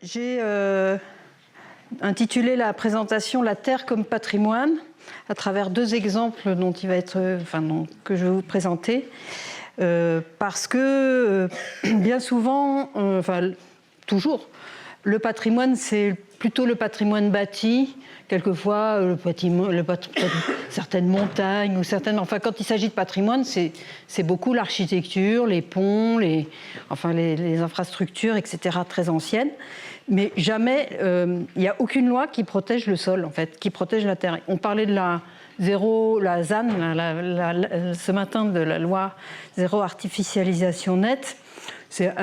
J'ai intitulé la présentation « La Terre comme patrimoine » à travers deux exemples dont il va être, que je vais vous présenter. Parce que bien souvent, toujours, le patrimoine, c'est plutôt le patrimoine bâti, quelquefois certaines montagnes ou certaines. Enfin, quand il s'agit de patrimoine, c'est beaucoup l'architecture, les ponts, les infrastructures, etc., très anciennes. Mais jamais, il n'y a aucune loi qui protège le sol, en fait, qui protège la terre. On parlait de la ZAN, ce matin, de la loi zéro artificialisation nette. C'est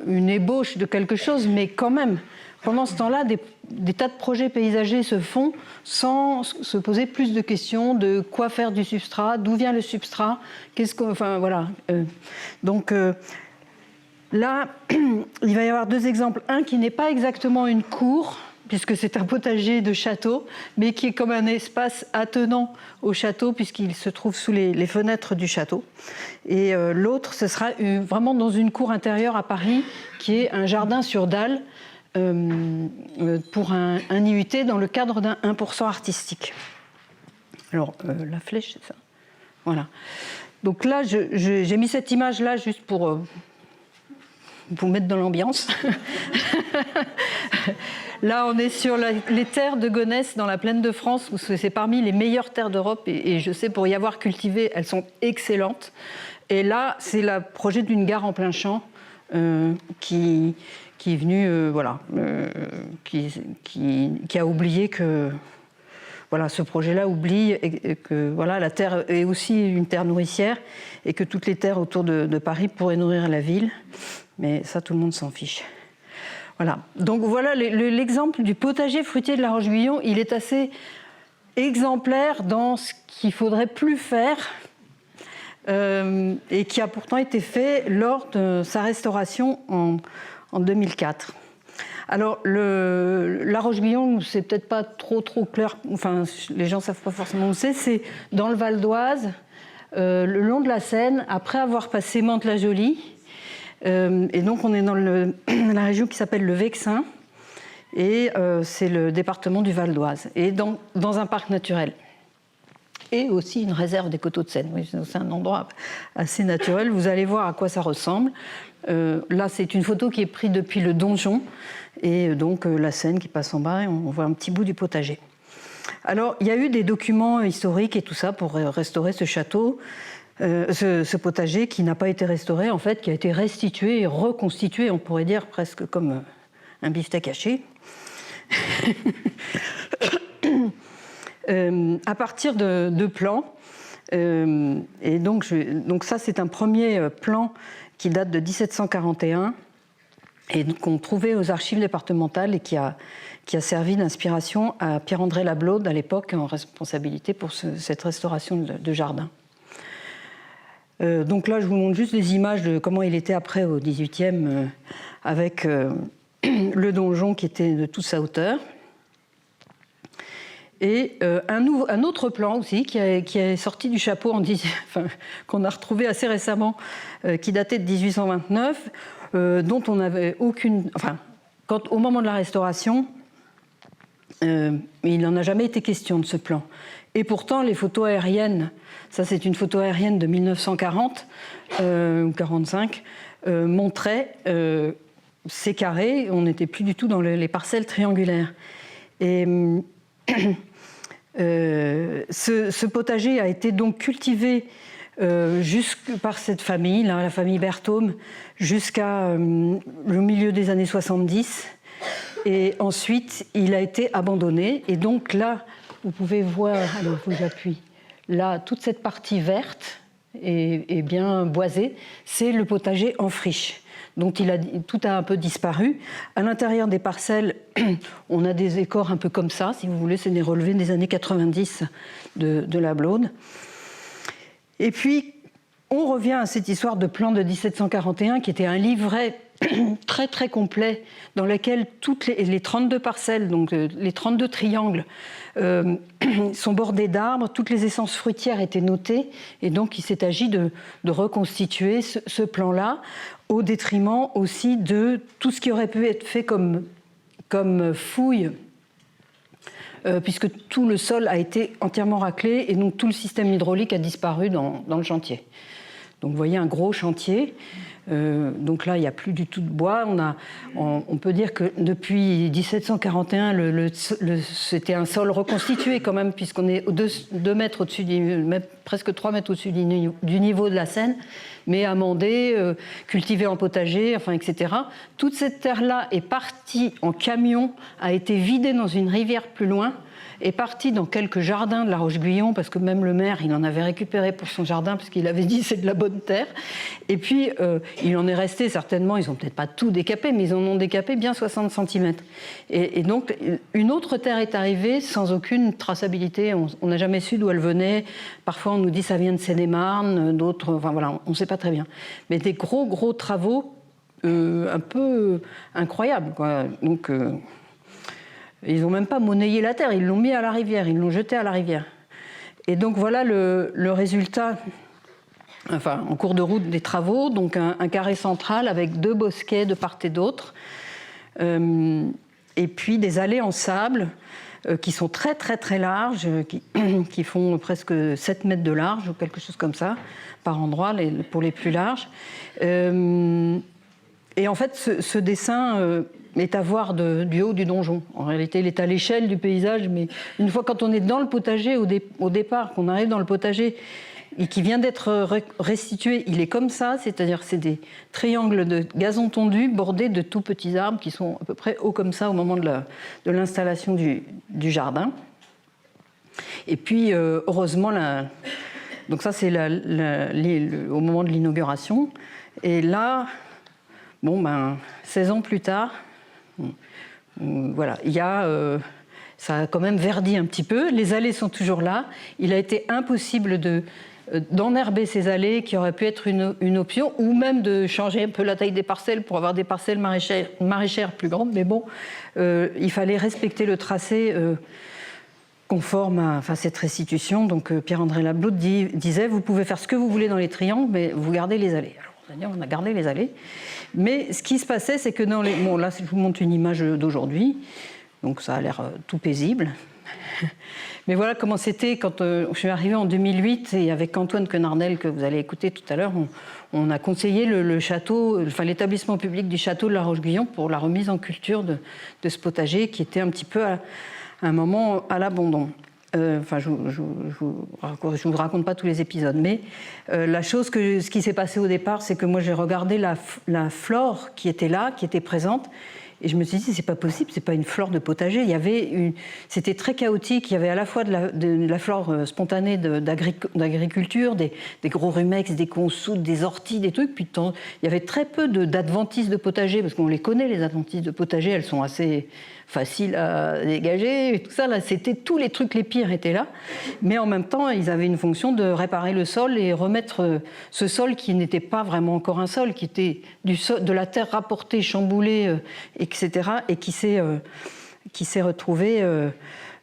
une ébauche de quelque chose, mais quand même, pendant ce temps-là, des tas de projets paysagers se font sans se poser plus de questions de quoi faire du substrat, d'où vient le substrat, là, il va y avoir deux exemples. Un qui n'est pas exactement une cour, puisque c'est un potager de château, mais qui est comme un espace attenant au château, puisqu'il se trouve sous les fenêtres du château. Et l'autre, ce sera vraiment dans une cour intérieure à Paris, qui est un jardin sur dalle, pour un IUT dans le cadre d'un 1% artistique. Alors, la flèche, c'est ça. Voilà. Donc là, j'ai mis cette image-là juste pour vous mettre dans l'ambiance. Là, on est sur les terres de Gonesse, dans la plaine de France, où c'est parmi les meilleures terres d'Europe. Et je sais, pour y avoir cultivé, elles sont excellentes. Et là, c'est le projet d'une gare en plein champ qui est venu, qui a oublié que ce projet-là oublie que la terre est aussi une terre nourricière et que toutes les terres autour de Paris pourraient nourrir la ville. Mais ça, tout le monde s'en fiche. Voilà. Donc voilà l'exemple du potager fruitier de la Roche-Guyon. Il est assez exemplaire dans ce qu'il ne faudrait plus faire et qui a pourtant été fait lors de sa restauration en 2004. Alors, la Roche-Guyon, c'est peut-être pas trop clair, les gens ne savent pas forcément où c'est dans le Val d'Oise, le long de la Seine, après avoir passé Mantes-la-Jolie. Et donc, on est dans la région qui s'appelle le Vexin, et c'est le département du Val d'Oise, et dans un parc naturel. Et aussi une réserve des coteaux de Seine. Oui, c'est un endroit assez naturel. Vous allez voir à quoi ça ressemble. Là, c'est une photo qui est prise depuis le donjon, et donc la Seine qui passe en bas, et on voit un petit bout du potager. Alors, il y a eu des documents historiques et tout ça pour restaurer ce château, ce potager qui n'a pas été restauré, en fait, qui a été restitué et reconstitué, on pourrait dire presque comme un beefsteak haché. À partir de plans. Et donc ça, c'est un premier plan qui date de 1741 et qu'on trouvait aux archives départementales et qui a servi d'inspiration à Pierre-André Lablaude à l'époque en responsabilité pour cette restauration de jardin. Donc là, je vous montre juste des images de comment il était après au XVIIIe avec le donjon qui était de toute sa hauteur. Et un autre plan aussi qui est sorti du chapeau qu'on a retrouvé assez récemment, qui datait de 1829, dont on n'avait aucune. Au moment de la restauration, il n'en a jamais été question de ce plan. Et pourtant, les photos aériennes, ça c'est une photo aérienne de 1940 ou 45, montraient ces carrés. On n'était plus du tout dans les parcelles triangulaires. Et ce potager a été donc cultivé par cette famille, la famille Berthaume, jusqu'à le milieu des années 70. Et ensuite, il a été abandonné. Et donc là, vous pouvez voir, alors je vous appuie, là, toute cette partie verte et bien boisée, c'est le potager en friche. Donc tout a un peu disparu. À l'intérieur des parcelles, on a des écors un peu comme ça, si vous voulez, c'est des relevés des années 90 de Lablaude. Et puis, on revient à cette histoire de plan de 1741, qui était un livret très très complet, dans lequel toutes les 32 parcelles, donc les 32 triangles, sont bordés d'arbres, toutes les essences fruitières étaient notées, et donc il s'est agi de reconstituer ce plan-là, au détriment aussi de tout ce qui aurait pu être fait comme comme fouille, puisque tout le sol a été entièrement raclé et donc tout le système hydraulique a disparu dans le chantier. Donc vous voyez un gros chantier. Donc là, il n'y a plus du tout de bois. On peut dire que depuis 1741, c'était un sol reconstitué quand même, puisqu'on est 2 mètres au-dessus, presque 3 mètres au-dessus du niveau de la Seine, mais amendé, cultivé en potager, enfin, etc. Toute cette terre-là est partie en camion, a été vidée dans une rivière plus loin, est parti dans quelques jardins de la Roche-Guyon, parce que même le maire, il en avait récupéré pour son jardin, parce qu'il avait dit c'est de la bonne terre. Et puis, il en est resté certainement, ils n'ont peut-être pas tout décapé, mais ils en ont décapé bien 60 cm. Et donc, une autre terre est arrivée sans aucune traçabilité. On n'a jamais su d'où elle venait. Parfois, on nous dit ça vient de Seine-et-Marne, d'autres, enfin voilà, on ne sait pas très bien. Mais des gros travaux un peu incroyables, quoi. Donc, ils n'ont même pas monnayé la terre, ils l'ont mis à la rivière, ils l'ont jeté à la rivière. Et donc voilà le résultat, enfin en cours de route des travaux, donc un carré central avec 2 bosquets de part et d'autre, et puis des allées en sable qui sont très larges, qui font presque 7 mètres de large ou quelque chose comme ça, par endroit, pour les plus larges. Et en fait, ce dessin est à voir du haut du donjon. En réalité, il est à l'échelle du paysage, mais une fois quand on est dans le potager, au départ, qu'on arrive dans le potager et qui vient d'être restitué, il est comme ça, c'est-à-dire c'est des triangles de gazon tondu bordés de tout petits arbres qui sont à peu près hauts comme ça au moment de l'installation du jardin. Et puis, heureusement, donc ça c'est au moment de l'inauguration. Et là, 16 ans plus tard, voilà, ça a quand même verdi un petit peu. Les allées sont toujours là. Il a été impossible d'enherber ces allées, qui aurait pu être une option, ou même de changer un peu la taille des parcelles pour avoir des parcelles maraîchères plus grandes. Mais bon, il fallait respecter le tracé conforme à cette restitution. Donc Pierre-André Lablaud disait « Vous pouvez faire ce que vous voulez dans les triangles, mais vous gardez les allées ». Alors on a gardé les allées. Mais ce qui se passait, c'est que bon, là, je vous montre une image d'aujourd'hui, donc ça a l'air tout paisible. Mais voilà comment c'était quand je suis arrivée en 2008, et avec Antoine Quenardel, que vous allez écouter tout à l'heure, on a conseillé le château, enfin l'établissement public du château de la Roche-Guyon pour la remise en culture de ce potager qui était un petit peu à un moment à l'abandon. Enfin, je vous raconte pas tous les épisodes, mais ce qui s'est passé au départ, c'est que moi j'ai regardé la flore qui était là, qui était présente, et je me suis dit c'est pas possible, c'est pas une flore de potager. C'était très chaotique. Il y avait à la fois de la flore spontanée d'agriculture, des gros rumex, des consoudes, des orties, des trucs. Puis il y avait très peu d'adventices de potager, parce qu'on les connaît, les adventices de potager, elles sont assez facile à dégager, et tout ça, là, c'était tous les trucs les pires étaient là, mais en même temps, ils avaient une fonction de réparer le sol et remettre ce sol qui n'était pas vraiment encore un sol, qui était de la terre rapportée, chamboulée, etc., et qui s'est retrouvé,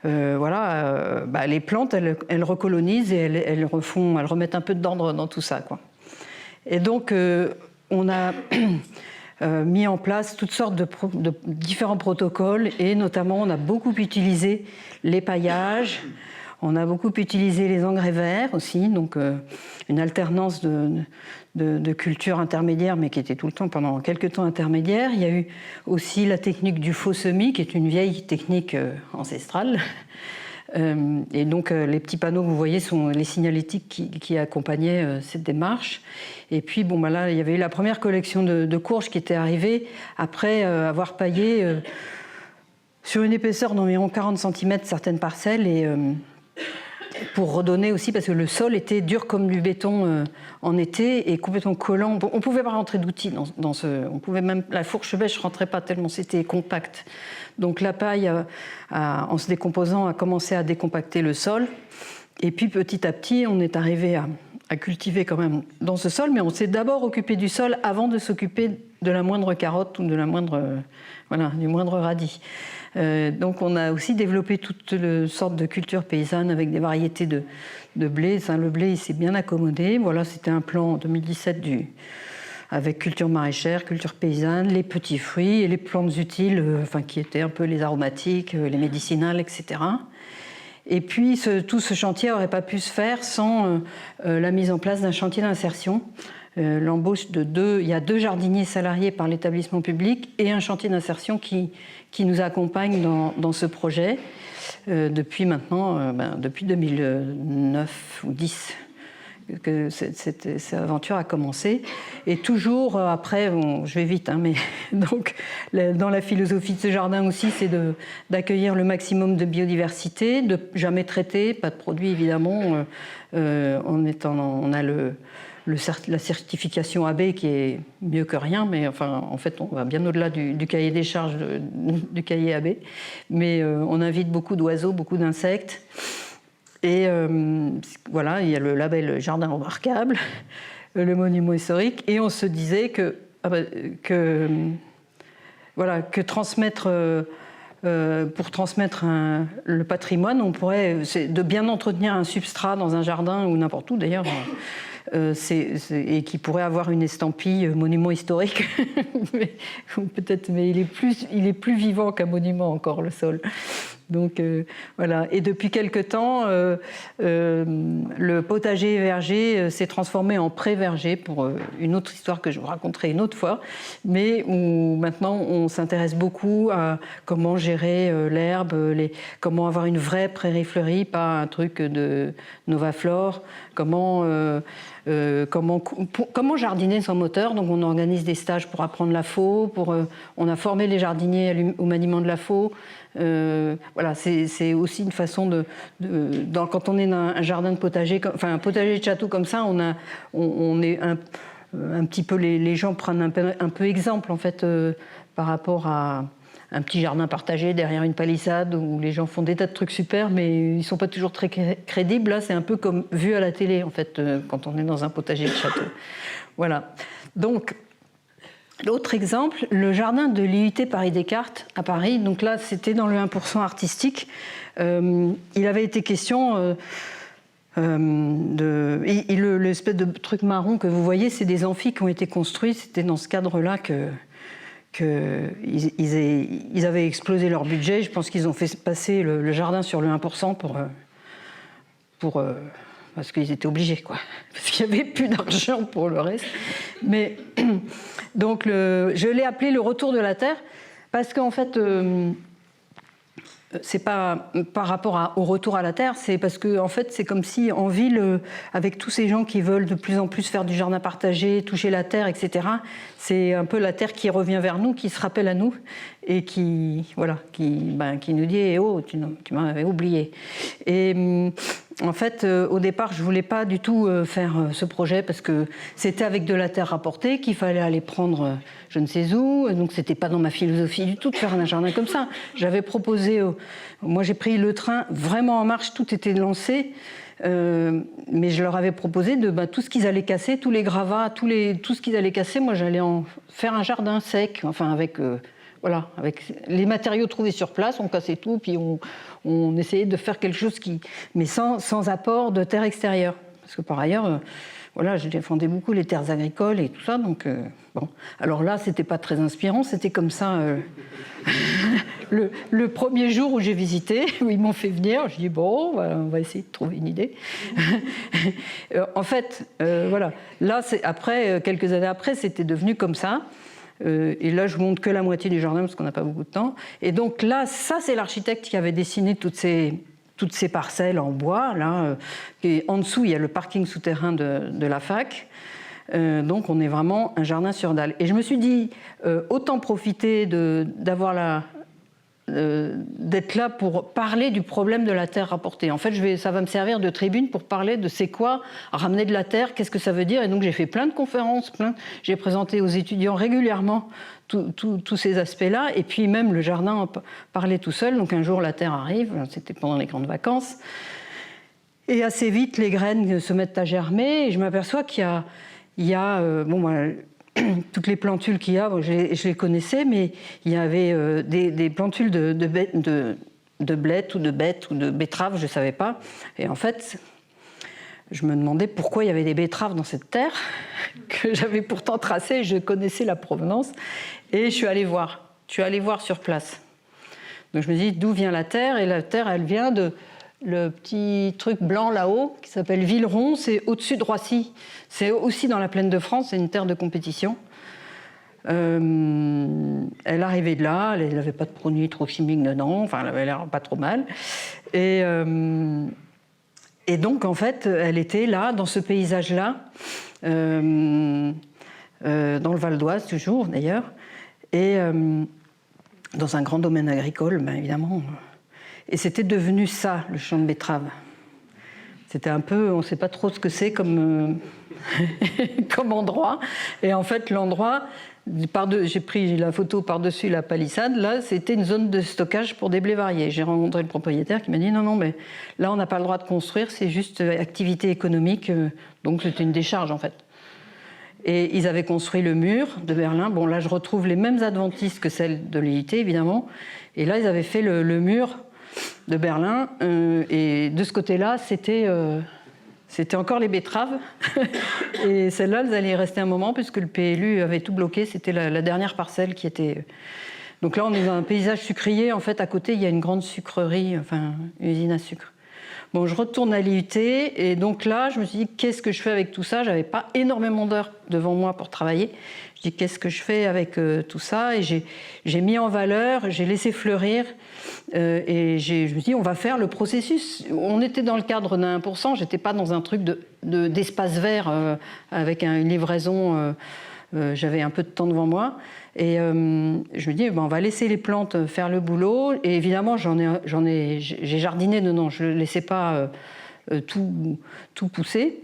les plantes, elles recolonisent et elles remettent un peu d'ordre dans tout ça, quoi. Et donc, on a mis en place toutes sortes de différents protocoles, et notamment on a beaucoup utilisé les paillages, on a beaucoup utilisé les engrais verts aussi, donc une alternance de cultures intermédiaires, mais qui était tout le temps, pendant quelques temps, intermédiaire. Il y a eu aussi la technique du faux semis, qui est une vieille technique ancestrale. Et donc les petits panneaux que vous voyez sont les signalétiques qui accompagnaient cette démarche. Et puis là, il y avait eu la première collection de courges qui était arrivée après avoir paillé sur une épaisseur d'environ 40 cm certaines parcelles, et pour redonner aussi, parce que le sol était dur comme du béton en été et complètement collant. On ne pouvait pas rentrer d'outils dans on pouvait même, la fourche bêche ne rentrait pas tellement c'était compact. Donc la paille, en se décomposant, a commencé à décompacter le sol. Et puis petit à petit, on est arrivé à cultiver quand même dans ce sol, mais on s'est d'abord occupé du sol avant de s'occuper de la moindre carotte ou du moindre radis. Donc on a aussi développé toutes sortes de cultures paysannes avec des variétés de blé. Le blé, il s'est bien accommodé. Voilà, c'était un plan en 2017 avec culture maraîchère, culture paysanne, les petits fruits et les plantes utiles, qui étaient un peu les aromatiques, les médicinales, etc. Et puis tout ce chantier n'aurait pas pu se faire sans la mise en place d'un chantier d'insertion. L'embauche il y a 2 jardiniers salariés par l'établissement public et un chantier d'insertion qui nous accompagne dans ce projet depuis maintenant, depuis 2009 ou 2010 que cette aventure a commencé. Et toujours après, je vais vite, mais donc dans la philosophie de ce jardin aussi, c'est d'accueillir le maximum de biodiversité, de jamais traiter, pas de produits évidemment. On a la certification AB qui est mieux que rien, mais en fait, on va bien au-delà du cahier des charges du cahier AB. Mais on invite beaucoup d'oiseaux, beaucoup d'insectes. Et voilà, il y a le label Jardin remarquable, le monument historique, et on se disait que transmettre, pour transmettre le patrimoine, on pourrait, de bien entretenir un substrat dans un jardin ou n'importe où d'ailleurs, et qui pourrait avoir une estampille monument historique, mais il est plus vivant qu'un monument encore, le sol. Donc voilà. Et depuis quelque temps, le potager verger s'est transformé en pré-verger pour une autre histoire que je vous raconterai une autre fois, mais où maintenant on s'intéresse beaucoup à comment gérer l'herbe, comment avoir une vraie prairie fleurie, pas un truc de Novaflore, comment jardiner sans moteur. Donc on organise des stages pour apprendre la faux, on a formé les jardiniers au maniement de la faux. Voilà, c'est aussi une façon quand on est dans un jardin de potager, un potager de château comme ça, on est un petit peu, les gens prennent un peu exemple en fait par rapport à un petit jardin partagé derrière une palissade où les gens font des tas de trucs super, mais ils ne sont pas toujours très crédibles. Là, c'est un peu comme vu à la télé en fait quand on est dans un potager de château. Voilà. Donc l'autre exemple, le jardin de l'IUT Paris-Descartes à Paris. Donc là, c'était dans le 1% artistique. Il avait été question l'espèce de truc marron que vous voyez, c'est des amphis qui ont été construits. C'était dans ce cadre-là qu'ils avaient explosé leur budget. Je pense qu'ils ont fait passer le jardin sur le 1% parce qu'ils étaient obligés, parce qu'il n'y avait plus d'argent pour le reste. Mais donc, je l'ai appelé le retour de la terre, parce qu'en fait, c'est pas par rapport au retour à la terre, c'est parce que en fait, c'est comme si en ville, avec tous ces gens qui veulent de plus en plus faire du jardin partagé, toucher la terre, etc., c'est un peu la terre qui revient vers nous, qui se rappelle à nous, et qui nous dit eh « Oh, tu m'avais oublié ». Et en fait, au départ, je ne voulais pas du tout faire ce projet parce que c'était avec de la terre rapportée, qu'il fallait aller prendre je ne sais où. Donc, ce n'était pas dans ma philosophie du tout de faire un jardin comme ça. J'avais proposé... moi, j'ai pris le train vraiment en marche, tout était lancé. Mais je leur avais proposé de tout ce qu'ils allaient casser, tous les gravats, tout ce qu'ils allaient casser, moi, j'allais en faire un jardin sec, avec les matériaux trouvés sur place, on cassait tout, puis on essayait de faire quelque chose mais sans apport de terre extérieure. Parce que par ailleurs, je défendais beaucoup les terres agricoles et tout ça, donc bon. Alors là, c'était pas très inspirant, c'était comme ça le premier jour où j'ai visité, où ils m'ont fait venir, je dis bon, on va essayer de trouver une idée. En fait, là, après, quelques années après, c'était devenu comme ça. Et là, je montre que la moitié du jardin parce qu'on n'a pas beaucoup de temps. Et donc là, ça, c'est l'architecte qui avait dessiné toutes ces parcelles en bois. Là, et en dessous, il y a le parking souterrain de la fac. Donc, on est vraiment un jardin sur dalle. Et je me suis dit, autant profiter d'être là pour parler du problème de la terre rapportée. En fait, ça va me servir de tribune pour parler de c'est quoi ramener de la terre, qu'est-ce que ça veut dire. Et donc, j'ai fait plein de conférences, j'ai présenté aux étudiants régulièrement tous ces aspects-là. Et puis, même le jardin parlait tout seul. Donc, un jour, la terre arrive, c'était pendant les grandes vacances. Et assez vite, les graines se mettent à germer. Et je m'aperçois qu'il y a toutes les plantules qu'il y a, je les connaissais, mais il y avait des plantules de blettes ou de bêtes ou de betteraves, je ne savais pas. Et en fait, je me demandais pourquoi il y avait des betteraves dans cette terre, que j'avais pourtant tracée, je connaissais la provenance, et je suis allée voir sur place. Donc je me dis d'où vient la terre, et la terre elle vient de le petit truc blanc là-haut qui s'appelle Villeron, c'est au-dessus de Roissy, c'est aussi dans la plaine de France, c'est une terre de compétition. Elle arrivait de là, elle n'avait pas de produits trop chimiques dedans, enfin elle avait l'air pas trop mal. Et donc en fait, elle était là, dans ce paysage-là, dans le Val d'Oise toujours d'ailleurs, et dans un grand domaine agricole, ben, évidemment. Et c'était devenu ça, le champ de betterave. C'était un peu, on ne sait pas trop ce que c'est comme, comme endroit. Et en fait, l'endroit, j'ai pris la photo par-dessus la palissade, là, c'était une zone de stockage pour des blés variés. J'ai rencontré le propriétaire qui m'a dit non, mais là, on n'a pas le droit de construire, c'est juste activité économique. Donc, c'était une décharge, en fait. Et ils avaient construit le mur de Berlin. Bon, là, je retrouve les mêmes adventistes que celles de l'IIT, évidemment. Et là, ils avaient fait le mur de Berlin. Et de ce côté-là, c'était encore les betteraves. Et celles-là, elles allaient y rester un moment, puisque le PLU avait tout bloqué. C'était la dernière parcelle qui était... Donc là, on est dans un paysage sucrier. En fait, à côté, il y a une grande sucrerie, enfin, une usine à sucre. Bon, je retourne à l'IUT et donc là, je me suis dit, qu'est-ce que je fais avec tout ça? J'avais pas énormément d'heures devant moi pour travailler. Je dis, qu'est-ce que je fais avec tout ça? Et j'ai mis en valeur, j'ai laissé fleurir et je me suis dit, on va faire le processus. On était dans le cadre d'un 1%, j'étais pas dans un truc d'espace vert avec une livraison. J'avais un peu de temps devant moi. Et je me dis, on va laisser les plantes faire le boulot. Et évidemment, j'ai jardiné dedans. Je ne laissais pas tout pousser.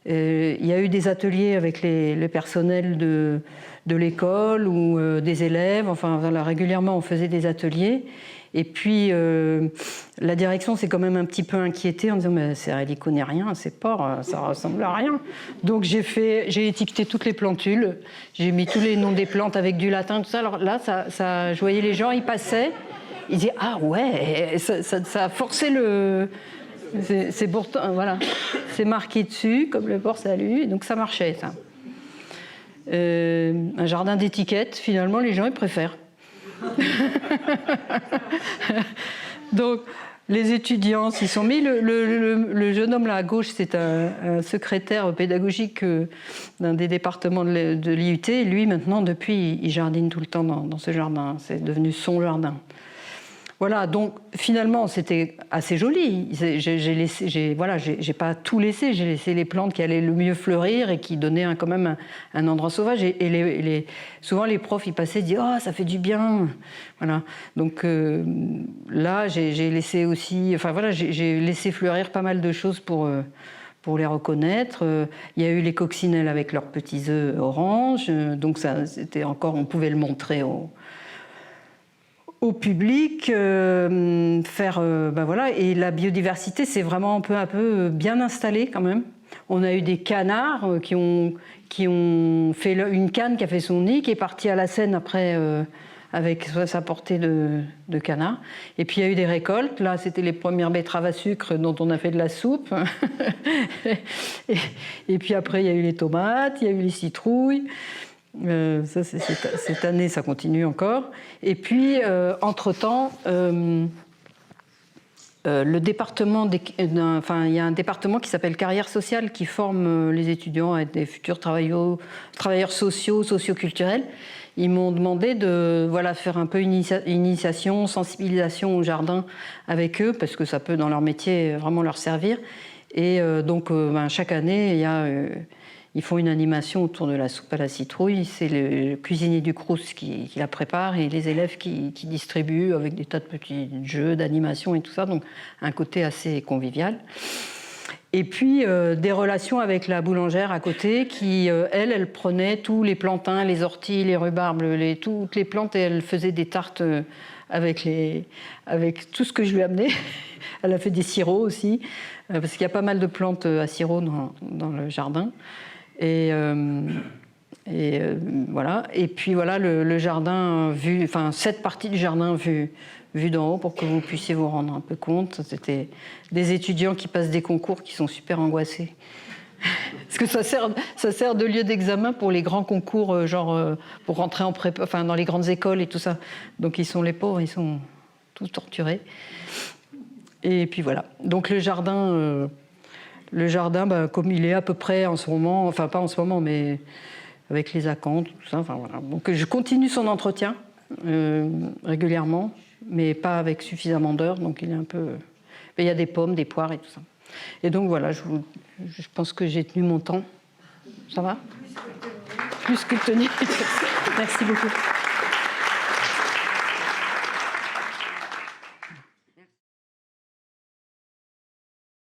Il y a eu des ateliers avec les personnels de l'école ou des élèves. Enfin, voilà, régulièrement, on faisait des ateliers. Et puis, la direction s'est quand même un petit peu inquiétée en disant « mais c'est héliconérien, c'est porc, ça ressemble à rien ». Donc, j'ai étiqueté toutes les plantules, j'ai mis tous les noms des plantes avec du latin, tout ça. Alors là, je voyais les gens, ils passaient, ils disaient « ah ouais », ça a forcé le... C'est pourtant, voilà, c'est marqué dessus, comme le porc salut, donc ça marchait, ça. Un jardin d'étiquettes, finalement, les gens, ils préfèrent. Donc les étudiants s'y sont mis. Le jeune homme là à gauche, c'est un secrétaire pédagogique d'un des départements de l'IUT. Lui maintenant, depuis, il jardine tout le temps dans ce jardin. C'est devenu son jardin. Voilà, donc finalement c'était assez joli. J'ai pas tout laissé, j'ai laissé les plantes qui allaient le mieux fleurir et qui donnaient quand même un endroit sauvage. Et souvent les profs ils passaient, ils disaient oh ça fait du bien, voilà. Donc là j'ai laissé aussi, enfin voilà, j'ai laissé fleurir pas mal de choses pour les reconnaître. Il y a eu les coccinelles avec leurs petits œufs orange, donc ça c'était encore, on pouvait le montrer au public, voilà. Et la biodiversité s'est vraiment peu à peu bien installée quand même. On a eu des canards qui ont fait une canne qui a fait son nid, qui est partie à la Seine après avec sa portée de canards. Et puis il y a eu des récoltes. Là, c'était les premières betteraves à sucre dont on a fait de la soupe. et puis après, il y a eu les tomates, il y a eu les citrouilles. Ça, cette année, ça continue encore. Et puis, entre-temps, le département, il y a un département qui s'appelle Carrière sociale qui forme les étudiants à être des futurs travailleurs sociaux, socioculturels. Ils m'ont demandé de faire un peu une initiation, sensibilisation au jardin avec eux, parce que ça peut, dans leur métier, vraiment leur servir. Et donc, chaque année, ils font une animation autour de la soupe à la citrouille. C'est le cuisinier du Crous qui la prépare et les élèves qui distribuent avec des tas de petits jeux d'animation et tout ça. Donc, un côté assez convivial. Et puis, des relations avec la boulangère à côté qui, elle prenait tous les plantains, les orties, les rhubarbes, toutes les plantes et elle faisait des tartes avec tout ce que je lui amenais. Elle a fait des sirops aussi, parce qu'il y a pas mal de plantes à sirop dans le jardin. Et Et voilà. Et puis voilà le jardin vu, enfin cette partie du jardin vue d'en haut pour que vous puissiez vous rendre un peu compte. C'était des étudiants qui passent des concours qui sont super angoissés. Parce que ça sert de lieu d'examen pour les grands concours, genre pour rentrer en prépa, enfin dans les grandes écoles et tout ça. Donc ils sont les pauvres, ils sont tous torturés. Et puis voilà. Donc le jardin, comme il est à peu près en ce moment, enfin pas en ce moment, mais avec les acanthes, tout ça. Enfin voilà. Donc je continue son entretien régulièrement, mais pas avec suffisamment d'heures. Donc il est un peu. Mais il y a des pommes, des poires et tout ça. Et donc voilà, je pense que j'ai tenu mon temps. Ça va ? Plus que tenir. Merci beaucoup.